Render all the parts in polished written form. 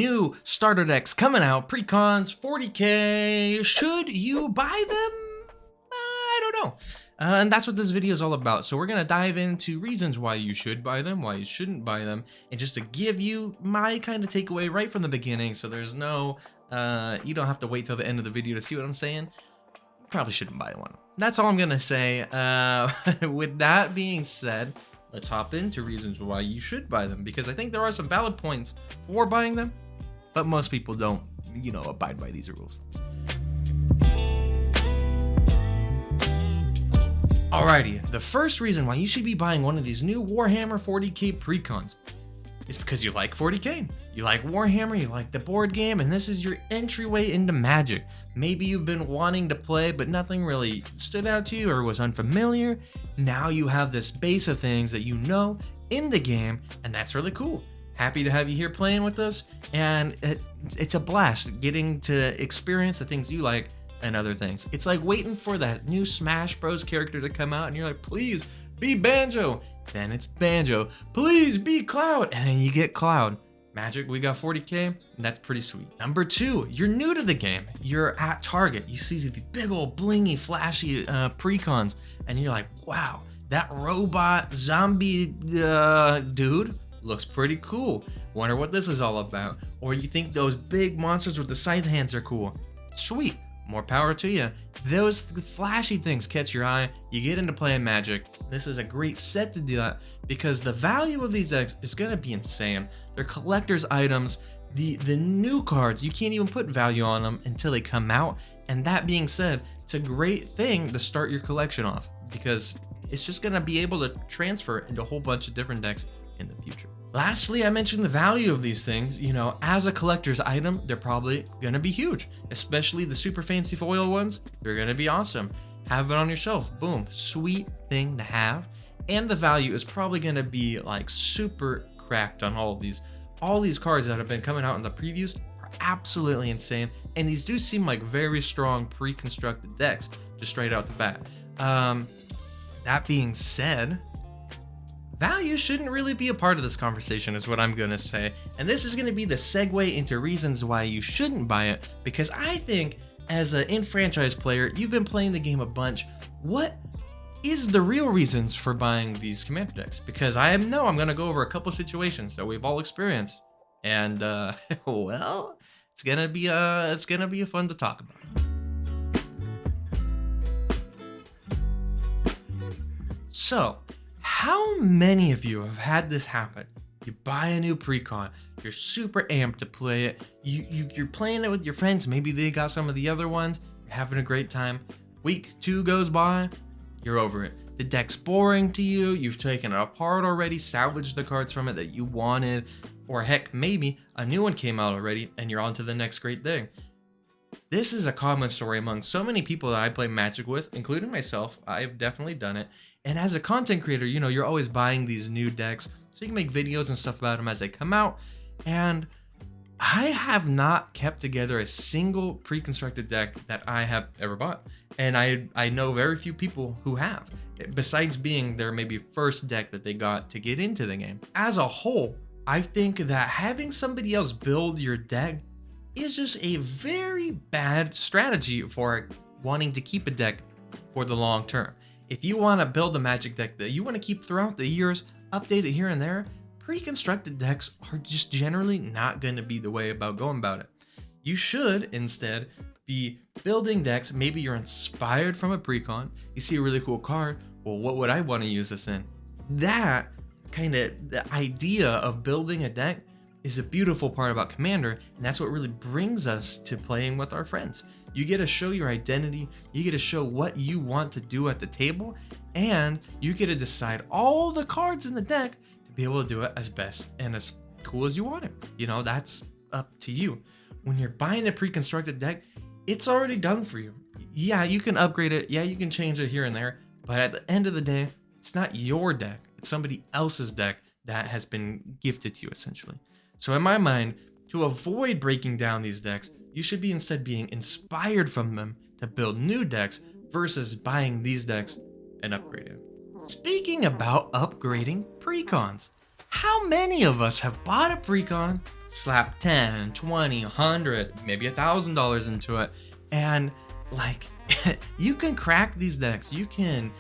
new starter decks coming out, Precons, 40k. Should you buy them? I don't know. And that's what this video is all about. So we're going to dive into reasons why you should buy them, why you shouldn't buy them, and just to give you my kind of takeaway right from the beginning. So there's no, you don't have to wait till the end of the video to see what I'm saying. Probably shouldn't buy one. That's all I'm going to say. With that being said, let's hop into reasons why you should buy them, because I think there are some valid points for buying them, but most people don't, abide by these rules. Alrighty, the first reason why you should be buying one of these new Warhammer 40k Precons is because you like 40k. You like Warhammer, you like the board game, and this is your entryway into Magic. Maybe you've been wanting to play, but nothing really stood out to you or was unfamiliar. Now you have this base of things that you know in the game, and that's really cool. Happy to have you here playing with us, and it's a blast getting to experience the things you like and other things. It's like waiting for that new Smash Bros character to come out, and you're like, please be Banjo. Then it's Banjo. Please be Cloud. And then you get Cloud. Magic, we got 40k, and that's pretty sweet. Number 2, you're new to the game. You're at Target. You see the big old blingy, flashy Precons, and you're like, wow, that robot zombie dude looks pretty cool. Wonder what this is all about. Or you think those big monsters with the scythe hands are cool. Sweet. More power to you. Those flashy things catch your eye. You get into playing Magic. This is a great set to do that because the value of these decks is going to be insane. They're collector's items. The new cards, you can't even put value on them until they come out. And that being said, it's a great thing to start your collection off because it's just going to be able to transfer into a whole bunch of different decks in the future. Lastly, I mentioned the value of these things. As a collector's item, they're probably gonna be huge, especially the super fancy foil ones. They're gonna be awesome. Have it on your shelf, boom, sweet thing to have. And the value is probably gonna be like super cracked on all of these. All these cards that have been coming out in the previews are absolutely insane. And these do seem like very strong pre-constructed decks, just straight out the bat. That being said, value shouldn't really be a part of this conversation is what I'm gonna say. And this is gonna be the segue into reasons why you shouldn't buy it, because I think as an in-franchise player, you've been playing the game a bunch. What is the real reasons for buying these commander decks? Because I'm gonna go over a couple situations that we've all experienced. And well, it's gonna be fun to talk about. So, how many of you have had this happen? You buy a new Precon, you're super amped to play it, you're playing it with your friends, maybe they got some of the other ones, you're having a great time. Week 2 goes by, you're over it. The deck's boring to you, you've taken it apart already, salvaged the cards from it that you wanted, or heck, maybe a new one came out already and you're on to the next great thing. This is a common story among so many people that I play Magic with, including myself. I've definitely done it. And as a content creator, you're always buying these new decks so you can make videos and stuff about them as they come out. And I have not kept together a single pre-constructed deck that I have ever bought. And I know very few people who have, besides being their maybe first deck that they got to get into the game. As a whole, I think that having somebody else build your deck is just a very bad strategy for wanting to keep a deck for the long term. If you want to build a Magic deck that you want to keep throughout the years, update it here and there, pre-constructed decks are just generally not going to be the way about going about it. You should instead be building decks. Maybe you're inspired from a Precon, you see a really cool card, well, what would I want to use this in? That kind of the idea of building a deck is a beautiful part about Commander, and that's what really brings us to playing with our friends. You get to show your identity, you get to show what you want to do at the table, and you get to decide all the cards in the deck to be able to do it as best and as cool as you want it. That's up to you. When you're buying a pre-constructed deck, it's already done for you. Yeah, you can upgrade it, yeah, you can change it here and there, but at the end of the day, it's not your deck, it's somebody else's deck that has been gifted to you essentially. So in my mind, to avoid breaking down these decks, you should be instead being inspired from them to build new decks versus buying these decks and upgrading. Speaking about upgrading Precons, How many of us have bought a Precon, slapped 10, 20, 100, maybe $1,000 into it, and like you can crack these decks. You can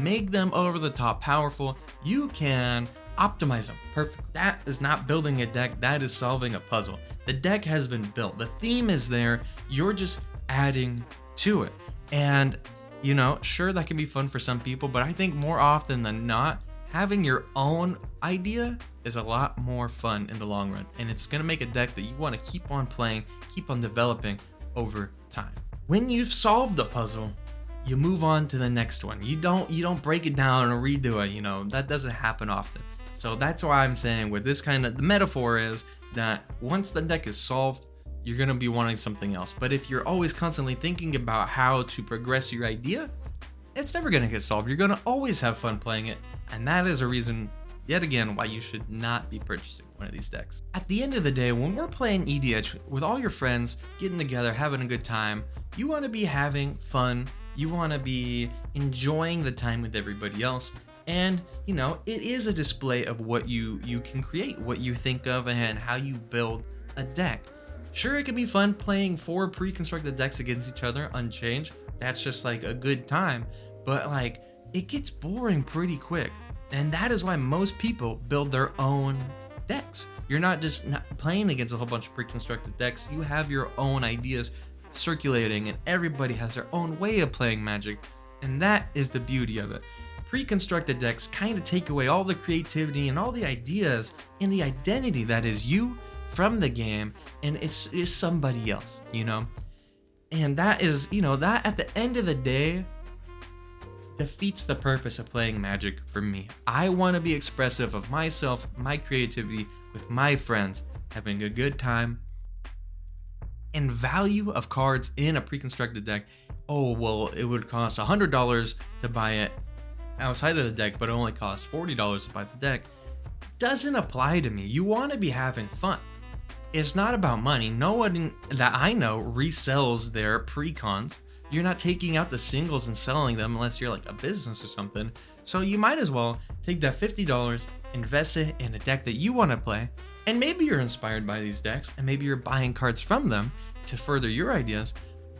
make them over the top powerful. You can optimize them perfect. That is not building a deck, that is solving a puzzle. The deck has been built, the theme is there, you're just adding to it. And you know, sure, that can be fun for some people, but I think more often than not, having your own idea is a lot more fun in the long run, and it's gonna make a deck that you want to keep on playing, keep on developing over time. When you've solved a puzzle, you move on to the next one. You don't break it down and redo it, you know, that doesn't happen often. So that's why I'm saying with this kind of, the metaphor is that once the deck is solved, you're gonna be wanting something else. But if you're always constantly thinking about how to progress your idea, it's never gonna get solved. You're gonna always have fun playing it, and that is a reason, yet again, why you should not be purchasing one of these decks. At the end of the day, when we're playing EDH with all your friends, getting together, having a good time, you wanna be having fun, you wanna be enjoying the time with everybody else, and you know, it is a display of what you can create, what you think of, and how you build a deck. Sure, it can be fun playing 4 pre-constructed decks against each other unchanged. That's just like a good time, but like it gets boring pretty quick. And that is why most people build their own decks. You're not just playing against a whole bunch of pre-constructed decks. You have your own ideas circulating, and everybody has their own way of playing Magic. And that is the beauty of it. Pre-constructed decks kind of take away all the creativity and all the ideas and the identity that is you from the game, and it's somebody else, you know? And that is, you know, that at the end of the day defeats the purpose of playing Magic for me. I want to be expressive of myself, my creativity with my friends, having a good time. And value of cards in a pre-constructed deck, oh, well, it would cost $100 to buy it outside of the deck, but it only costs $40 to buy the deck, doesn't apply to me. You want to be having fun. It's not about money. No one that I know resells their Precons. You're not taking out the singles and selling them unless you're like a business or something. So you might as well take that $50, invest it in a deck that you want to play, and maybe you're inspired by these decks, and maybe you're buying cards from them to further your ideas.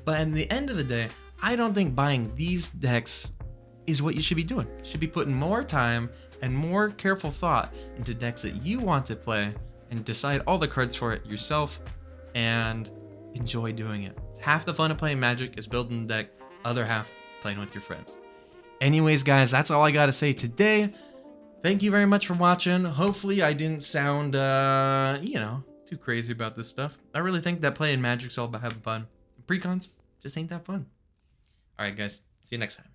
But in the end of the day, I don't think buying these decks is what you should be doing. You should be putting more time and more careful thought into decks that you want to play, and decide all the cards for it yourself and enjoy doing it. Half the fun of playing Magic is building the deck, other half playing with your friends. Anyways, guys, that's all I gotta say today. Thank you very much for watching. Hopefully I didn't sound, you know, too crazy about this stuff. I really think that playing Magic's all about having fun. Precons just ain't that fun. All right, guys, see you next time.